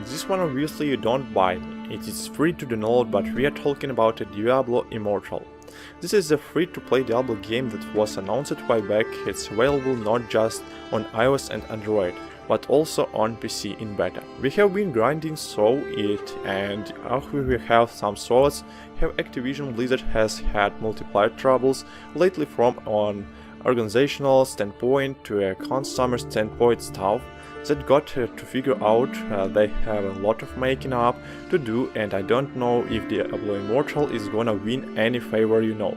this one obviously you don't buy. It is free to download, but we are talking about a Diablo Immortal. This is a free-to-play Diablo game that was announced a while back. It's available not just on iOS and Android, but also on PC in beta. We have been grinding through it, and after we have some thoughts, Activision Blizzard has had multiplayer troubles lately from an organizational standpoint to a consumer standpoint stuff that got to figure out. They have a lot of making up to do, and I don't know if Diablo Immortal is gonna win any favor, you know.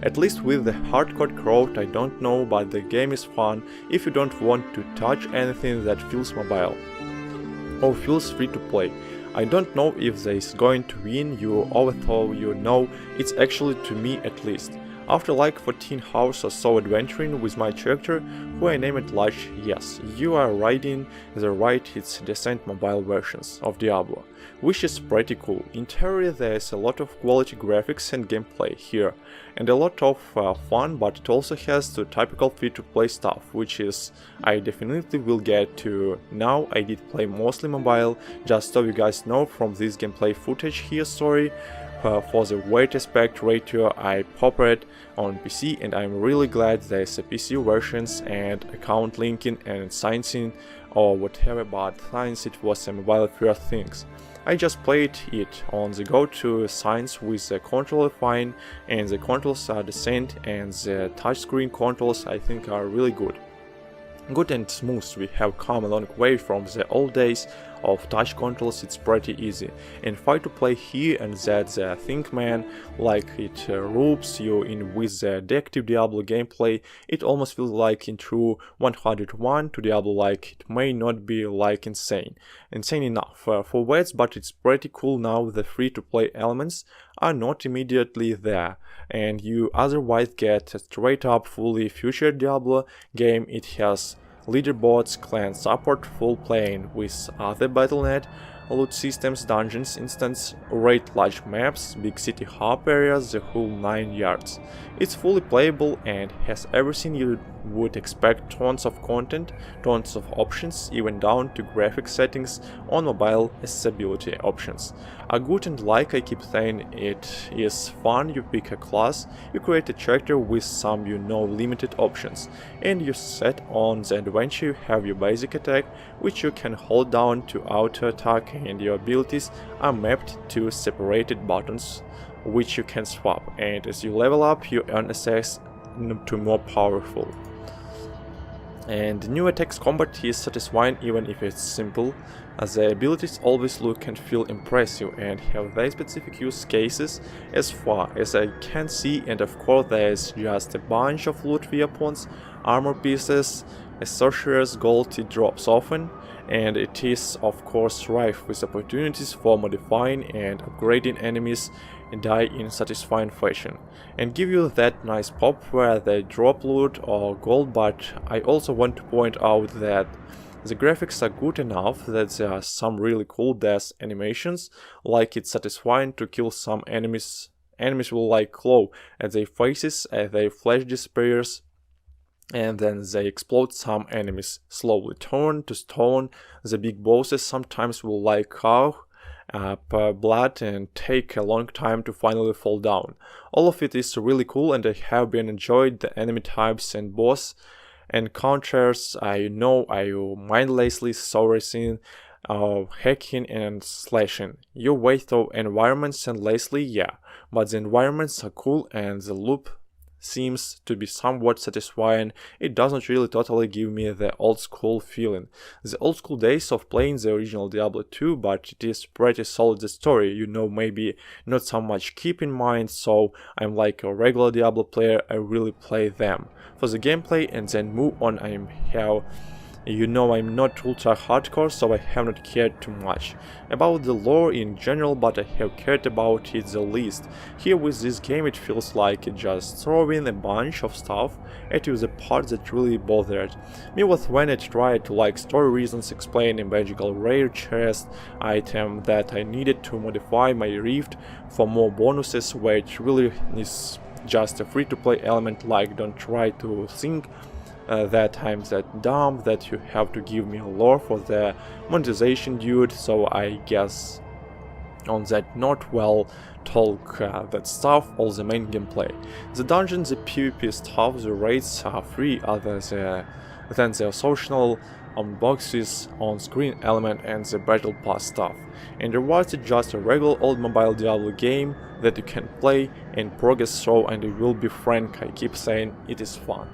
At least with the hardcore crowd, I don't know, but the game is fun if you don't want to touch anything that feels mobile or feels free to play. I don't know if this is going to win you, although you know it's actually, to me at least. After like 14 hours or so adventuring with my character, who I named Lash, yes, you are riding the right, it's decent mobile versions of Diablo, which is pretty cool. In theory there is a lot of quality graphics and gameplay here, and a lot of fun, but it also has the typical free-to-play stuff, which is I definitely will get to. Now I did play mostly mobile, just so you guys know from this gameplay footage here, sorry. For the weight aspect ratio I popped it on PC, and I'm really glad there's a PC versions and account linking and signing or whatever, but since it was a mobile first things. I just played it on the go-to signs with the controller fine, and the controls are decent, and the touchscreen controls I think are really good. Good and smooth. We have come a long way from the old days of touch controls. It's pretty easy and fun to play here, and that's the thing, man. Like it ropes you in with the addictive Diablo gameplay. It almost feels like in true 101 to Diablo, like it may not be like insane enough for words, but it's pretty cool now. The free to play elements are not immediately there, and you otherwise get a straight up fully featured Diablo game. It has leaderboards, clan support, full playing with other Battle.net, loot systems, dungeons, instance, raid large maps, big city hub areas, the whole 9 yards. It's fully playable and has everything you would expect, tons of content, tons of options, even down to graphic settings on mobile accessibility options. Are good, and like I keep saying, it is fun. You pick a class, you create a character with some limited options, and you set on the adventure. You have your basic attack, which you can hold down to auto attack, and your abilities are mapped to separated buttons which you can swap, and as you level up you earn access to more powerful. And new attacks combat is satisfying even if it's simple, as the abilities always look and feel impressive and have very specific use cases as far as I can see, and of course there's just a bunch of loot weapons, armor pieces, as sorcerer's gold it drops often, and it is of course rife with opportunities for modifying and upgrading enemies and die in satisfying fashion, and give you that nice pop where they drop loot or gold. But I also want to point out that the graphics are good enough that there are some really cool death animations, like it's satisfying to kill some enemies. Enemies will like claw at their faces as their flesh disappears, and then they explode. Some enemies slowly turn to stone. The big bosses sometimes will like cow blood and take a long time to finally fall down. All of it is really cool, and I have been enjoyed the enemy types and boss encounters. I know I mindlessly sourcing, hacking and slashing your way through environments endlessly, yeah, but the environments are cool and the loop seems to be somewhat satisfying. It doesn't really totally give me the old school feeling, the old school days of playing the original Diablo 2, but it is pretty solid. The story, maybe not so much keep in mind, so I'm like a regular Diablo player. I really play them for the gameplay and then move on. I'm not ultra hardcore, so I have not cared too much about the lore in general, but I have cared about it the least. Here with this game it feels like it just throwing a bunch of stuff at you. The part that really bothered me was when it tried to like story reasons explain a magical rare chest item that I needed to modify my rift for more bonuses, where it really is just a free-to-play element. Like, don't try to think that I'm that dumb that you have to give me lore for the monetization, dude, so I guess on that note, well, talk that stuff, all the main gameplay. The dungeons, the PvP stuff, the raids are free other than the social boxes, on-screen element and the battle pass stuff. And rewards is just a regular old mobile Diablo game that you can play and progress through, and I will be frank, I keep saying it is fun.